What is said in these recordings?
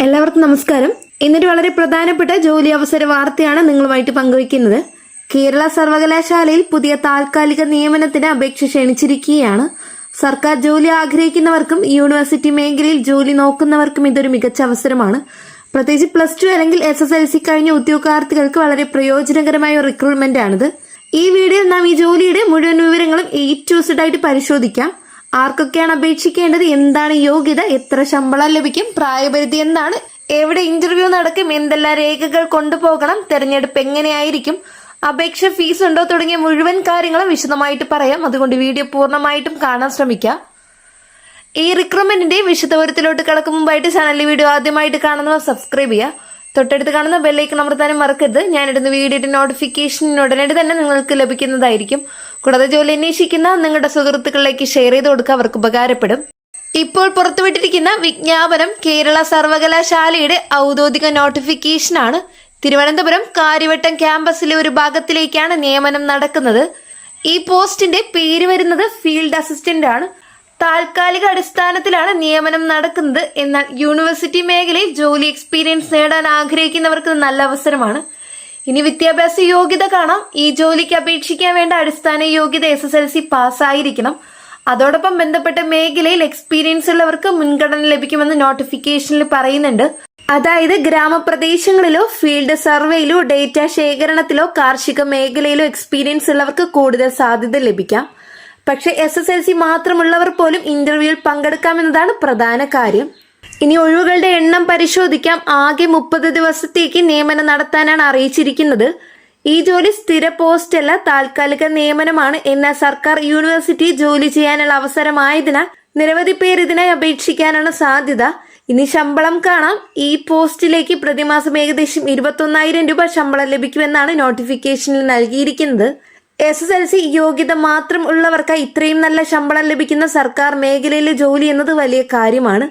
എല്ലാവർക്കും നമസ്കാരം. ഇന്നൊരു വളരെ പ്രധാനപ്പെട്ട ജോലി അവസര വാർത്തയാണ് നിങ്ങളുമായിട്ട് പങ്കുവയ്ക്കുന്നത്. കേരള സർവകലാശാലയിൽ പുതിയ താൽക്കാലിക നിയമനത്തിന് അപേക്ഷ ക്ഷണിച്ചിരിക്കുകയാണ്. സർക്കാർ ജോലി ആഗ്രഹിക്കുന്നവർക്കും യൂണിവേഴ്സിറ്റി മേഖലയിൽ ജോലി നോക്കുന്നവർക്കും ഇതൊരു മികച്ച അവസരമാണ്. പ്രത്യേകിച്ച് +2 അല്ലെങ്കിൽ SSLC കഴിഞ്ഞ ഉദ്യോഗാർത്ഥികൾക്ക് വളരെ പ്രയോജനകരമായ ഒരു റിക്രൂട്ട്മെന്റ് ആണിത്. ഈ വീഡിയോയിൽ നാം ഈ ജോലിയുടെ മുഴുവൻ വിവരങ്ങളും A to Z ആയിട്ട് പരിശോധിക്കാം. ആർക്കൊക്കെയാണ് അപേക്ഷിക്കേണ്ടത്, എന്താണ് യോഗ്യത, എത്ര ശമ്പളം ലഭിക്കും, പ്രായപരിധി എന്താണ്, എവിടെ ഇന്റർവ്യൂ നടക്കും, എന്തെല്ലാം രേഖകൾ കൊണ്ടുപോകണം, തെരഞ്ഞെടുപ്പ് എങ്ങനെയായിരിക്കും, അപേക്ഷ ഫീസ് ഉണ്ടോ തുടങ്ങിയ മുഴുവൻ കാര്യങ്ങളും വിശദമായിട്ട് പറയാം. അതുകൊണ്ട് വീഡിയോ പൂർണ്ണമായിട്ടും കാണാൻ ശ്രമിക്കാം. ഈ റിക്രൂട്ട്മെന്റിന്റെ വിശദവിവരത്തിലോട്ട് കടക്കും മുമ്പായിട്ട് ചാനലിലെ വീഡിയോ ആദ്യമായിട്ട് കാണുന്നവർ സബ്സ്ക്രൈബ് ചെയ്യുക. തൊട്ടടുത്ത് കാണുന്ന ബെല്ലൈക്കൺ അമർത്താനും മറക്കരുത്. ഞാനിടുന്ന വീഡിയോയുടെ നോട്ടിഫിക്കേഷൻ ഉടനടി തന്നെ നിങ്ങൾക്ക് ലഭിക്കുന്നതായിരിക്കും. കൂടാതെ ജോലി അന്വേഷിക്കുന്ന നിങ്ങളുടെ സുഹൃത്തുക്കളിലേക്ക് ഷെയർ ചെയ്ത് കൊടുക്കുക, അവർക്ക് ഉപകാരപ്പെടും. ഇപ്പോൾ പുറത്തുവിട്ടിരിക്കുന്ന വിജ്ഞാപനം കേരള സർവകലാശാലയുടെ ഔദ്യോഗിക നോട്ടിഫിക്കേഷനാണ്. തിരുവനന്തപുരം കാര്യവട്ടം ക്യാമ്പസിലെ ഒരു ഭാഗത്തിലേക്കാണ് നിയമനം നടക്കുന്നത്. ഈ പോസ്റ്റിന്റെ പേര് വരുന്നത് ഫീൽഡ് അസിസ്റ്റന്റ് ആണ്. താൽക്കാലിക അടിസ്ഥാനത്തിലാണ് നിയമനം നടക്കുന്നത്. എന്നാൽ യൂണിവേഴ്സിറ്റി മേഖലയിൽ ജോലി എക്സ്പീരിയൻസ് നേടാൻ ആഗ്രഹിക്കുന്നവർക്ക് നല്ല അവസരമാണ്. ഇനി വിദ്യാഭ്യാസ യോഗ്യത കാണാം. ഈ ജോലിക്ക് അപേക്ഷിക്കാൻ വേണ്ട അടിസ്ഥാന യോഗ്യത SSLC പാസ്സായിരിക്കണം. അതോടൊപ്പം ബന്ധപ്പെട്ട മേഖലയിൽ എക്സ്പീരിയൻസ് ഉള്ളവർക്ക് മുൻഗണന ലഭിക്കുമെന്ന് നോട്ടിഫിക്കേഷനിൽ പറയുന്നുണ്ട്. അതായത് ഗ്രാമപ്രദേശങ്ങളിലോ ഫീൽഡ് സർവേയിലോ ഡേറ്റ ശേഖരണത്തിലോ കാർഷിക മേഖലയിലോ എക്സ്പീരിയൻസ് ഉള്ളവർക്ക് കൂടുതൽ സാധ്യത ലഭിക്കാം. പക്ഷെ SSLC മാത്രമുള്ളവർ പോലും ഇന്റർവ്യൂവിൽ പങ്കെടുക്കാമെന്നതാണ് പ്രധാന കാര്യം. ഇനി ഒഴിവുകളുടെ എണ്ണം പരിശോധിക്കാം. ആകെ 30 ദിവസത്തേക്ക് നിയമനം നടത്താനാണ് അറിയിച്ചിരിക്കുന്നത്. ഈ ജോലി സ്ഥിര പോസ്റ്റ് അല്ല, താൽക്കാലിക നിയമനമാണ്. എന്നാൽ സർക്കാർ യൂണിവേഴ്സിറ്റി ജോലി ചെയ്യാനുള്ള അവസരമായതിനാൽ നിരവധി പേർ ഇതിനായി അപേക്ഷിക്കാനാണ് സാധ്യത. ഇനി ശമ്പളം കാണാം. ഈ പോസ്റ്റിലേക്ക് പ്രതിമാസം ഏകദേശം 21,000 രൂപ ശമ്പളം ലഭിക്കുമെന്നാണ് നോട്ടിഫിക്കേഷനിൽ നൽകിയിരിക്കുന്നത്. SSLC യോഗ്യത മാത്രം ഉള്ളവർക്കായി ഇത്രയും നല്ല ശമ്പളം ലഭിക്കുന്ന സർക്കാർ മേഖലയിലെ ജോലി എന്നത് വലിയ കാര്യമാണ്.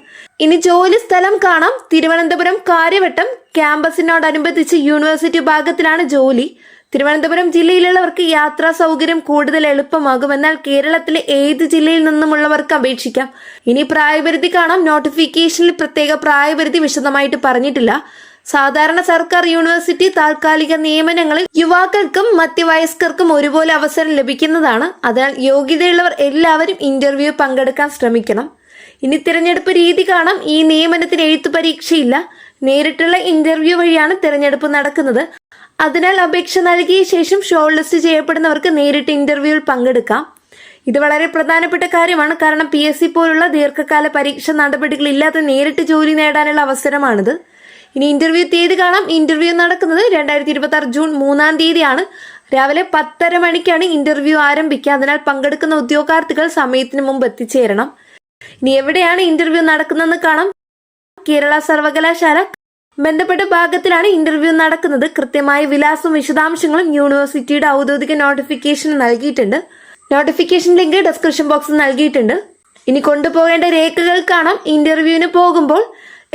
ഇനി ജോലി സ്ഥലം കാണാം. തിരുവനന്തപുരം കാര്യവട്ടം ക്യാമ്പസിനോടനുബന്ധിച്ച് യൂണിവേഴ്സിറ്റി ഭാഗത്തിലാണ് ജോലി. തിരുവനന്തപുരം ജില്ലയിലുള്ളവർക്ക് യാത്രാ സൗകര്യം കൂടുതൽ എളുപ്പമാകും. എന്നാൽ കേരളത്തിലെ ഏത് ജില്ലയിൽ നിന്നുമുള്ളവർക്ക് അപേക്ഷിക്കാം. ഇനി പ്രായപരിധി കാണാം. നോട്ടിഫിക്കേഷനിൽ പ്രത്യേക പ്രായപരിധി വിശദമായിട്ട് പറഞ്ഞിട്ടില്ല. സാധാരണ സർക്കാർ യൂണിവേഴ്സിറ്റി താൽക്കാലിക നിയമനങ്ങളിൽ യുവാക്കൾക്കും മധ്യവയസ്കർക്കും ഒരുപോലെ അവസരം ലഭിക്കുന്നതാണ്. അതിനാൽ യോഗ്യതയുള്ളവർ എല്ലാവരും ഇന്റർവ്യൂ പങ്കെടുക്കാൻ ശ്രമിക്കണം. ഇനി തിരഞ്ഞെടുപ്പ് രീതി കാണാം. ഈ നിയമനത്തിന് എഴുത്തു പരീക്ഷയില്ല, നേരിട്ടുള്ള ഇന്റർവ്യൂ വഴിയാണ് തിരഞ്ഞെടുപ്പ് നടക്കുന്നത്. അതിനാൽ അപേക്ഷ നൽകിയ ശേഷം ഷോർട്ട് ലിസ്റ്റ് ചെയ്യപ്പെടുന്നവർക്ക് നേരിട്ട് ഇന്റർവ്യൂവിൽ പങ്കെടുക്കാം. ഇത് വളരെ പ്രധാനപ്പെട്ട കാര്യമാണ്. കാരണം PSC പോലുള്ള ദീർഘകാല പരീക്ഷ നടപടികളില്ലാതെ നേരിട്ട് ജോലി നേടാനുള്ള അവസരമാണിത്. ഇനി ഇന്റർവ്യൂ തീയതി കാണാം. ഇന്റർവ്യൂ നടക്കുന്നത് 2026 ജൂൺ 3-ാം തീയതിയാണ്. രാവിലെ 10:30 മണിക്കാണ് ഇന്റർവ്യൂ ആരംഭിക്കുക. അതിനാൽ പങ്കെടുക്കുന്ന ഉദ്യോഗാർത്ഥികൾ സമയത്തിന് മുമ്പ് എത്തിച്ചേരണം. ഇനി എവിടെയാണ് ഇന്റർവ്യൂ നടക്കുന്നതെന്ന് കാണാം. കേരള സർവകലാശാല ബന്ധപ്പെട്ട ഭാഗത്തിലാണ് ഇന്റർവ്യൂ നടക്കുന്നത്. കൃത്യമായ വിലാസവും വിശദാംശങ്ങളും യൂണിവേഴ്സിറ്റിയുടെ ഔദ്യോഗിക നോട്ടിഫിക്കേഷൻ നൽകിയിട്ടുണ്ട്. നോട്ടിഫിക്കേഷൻ ലിങ്ക് ഡിസ്ക്രിപ്ഷൻ ബോക്സിൽ നൽകിയിട്ടുണ്ട്. ഇനി കൊണ്ടുപോകേണ്ട രേഖകൾ കാണാം. ഇന്റർവ്യൂവിന് പോകുമ്പോൾ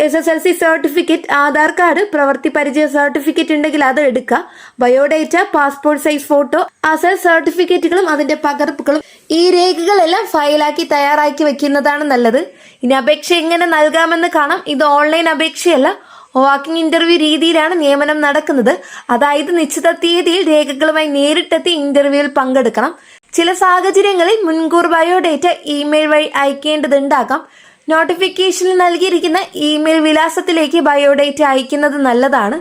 SSLC സർട്ടിഫിക്കറ്റ്, ആധാർ കാർഡ്, പ്രവൃത്തി പരിചയ സർട്ടിഫിക്കറ്റ് ഉണ്ടെങ്കിൽ അത് എടുക്കുക. ബയോഡേറ്റ, പാസ്പോർട്ട് സൈസ് ഫോട്ടോ, അസൽ സർട്ടിഫിക്കറ്റുകളും അതിന്റെ പകർപ്പുകളും, ഈ രേഖകളെല്ലാം ഫയലാക്കി തയ്യാറാക്കി വെക്കുന്നതാണ് നല്ലത്. ഇനി അപേക്ഷ എങ്ങനെ നൽകാമെന്ന് കാണാം. ഇത് ഓൺലൈൻ അപേക്ഷയല്ല, വാക്കിംഗ് ഇന്റർവ്യൂ രീതിയിലാണ് നിയമനം നടക്കുന്നത്. അതായത് നിശ്ചിത തീയതിയിൽ രേഖകളുമായി നേരിട്ടെത്തി ഇന്റർവ്യൂവിൽ പങ്കെടുക്കണം. ചില സാഹചര്യങ്ങളിൽ മുൻകൂർ ബയോഡേറ്റ ഇമെയിൽ വഴി അയക്കേണ്ടതുണ്ടാകാം. നോട്ടിഫിക്കേഷനിൽ നൽകിയിരിക്കുന്ന ഇമെയിൽ വിലാസത്തിലേക്ക് ബയോഡേറ്റ അയക്കുന്നത് നല്ലതാണ്.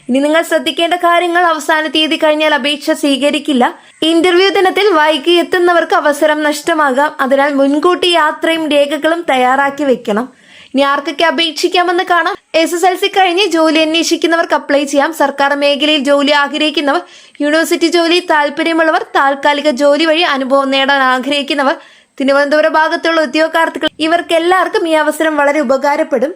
ഇനി നിങ്ങൾ ശ്രദ്ധിക്കേണ്ട കാര്യങ്ങൾ: അവസാന തീയതി കഴിഞ്ഞാൽ അപേക്ഷ സ്വീകരിക്കില്ല. ഇന്റർവ്യൂ ദിനത്തിൽ വൈകി എത്തുന്നവർക്ക് അവസരം നഷ്ടമാകാം. അതിനാൽ മുൻകൂട്ടി യാത്രയും രേഖകളും തയ്യാറാക്കി വെക്കണം. ഇനി ആർക്കൊക്കെ അപേക്ഷിക്കാമെന്ന് കാണാം. SSLC കഴിഞ്ഞ് ജോലി അന്വേഷിക്കുന്നവർക്ക് അപ്ലൈ ചെയ്യാം. സർക്കാർ മേഖലയിൽ ജോലി ആഗ്രഹിക്കുന്നവർ, യൂണിവേഴ്സിറ്റി ജോലി താല്പര്യമുള്ളവർ, താൽക്കാലിക ജോലി വഴി അനുഭവം നേടാൻ ആഗ്രഹിക്കുന്നവർ, തിരുവനന്തപുരം ഭാഗത്തുള്ള ഉദ്യോഗാർത്ഥികൾ, ഇവർക്കെല്ലാവർക്കും ഈ അവസരം വളരെ ഉപകാരപ്പെടും.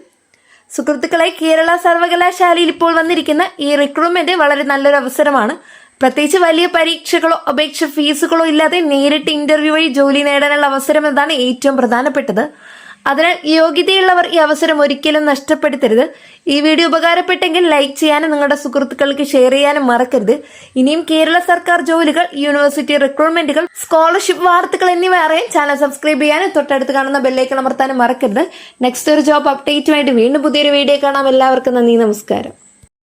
സുഹൃത്തുക്കളെ, കേരള സർവകലാശാലയിൽ ഇപ്പോൾ വന്നിരിക്കുന്ന ഈ റിക്രൂട്ട്മെന്റ് വളരെ നല്ലൊരു അവസരമാണ്. പ്രത്യേകിച്ച് വലിയ പരീക്ഷകളോ അപേക്ഷ ഫീസുകളോ ഇല്ലാതെ നേരിട്ട് ഇന്റർവ്യൂ വഴി ജോലി നേടാനുള്ള അവസരം എന്നതാണ് ഏറ്റവും പ്രധാനപ്പെട്ടത്. അതിനാൽ യോഗ്യതയുള്ളവർ ഈ അവസരം ഒരിക്കലും നഷ്ടപ്പെടുത്തരുത്. ഈ വീഡിയോ ഉപകാരപ്പെട്ടെങ്കിൽ ലൈക്ക് ചെയ്യാനും നിങ്ങളുടെ സുഹൃത്തുക്കൾക്ക് ഷെയർ ചെയ്യാനും മറക്കരുത്. ഇനിയും കേരള സർക്കാർ ജോലികൾ, യൂണിവേഴ്സിറ്റി റിക്രൂട്ട്മെന്റുകൾ, സ്കോളർഷിപ്പ് വാർത്തകൾ എന്നിവ അറിയാൻ ചാനൽ സബ്സ്ക്രൈബ് ചെയ്യാനും തൊട്ടടുത്ത് കാണുന്ന ബെല്ലൈക്കൺ അമർത്താനും മറക്കരുത്. നെക്സ്റ്റ് ഒരു ജോബ് അപ്ഡേറ്റുമായിട്ട് വീണ്ടും പുതിയൊരു വീഡിയോ കാണാം. എല്ലാവർക്കും നന്ദി, നമസ്കാരം.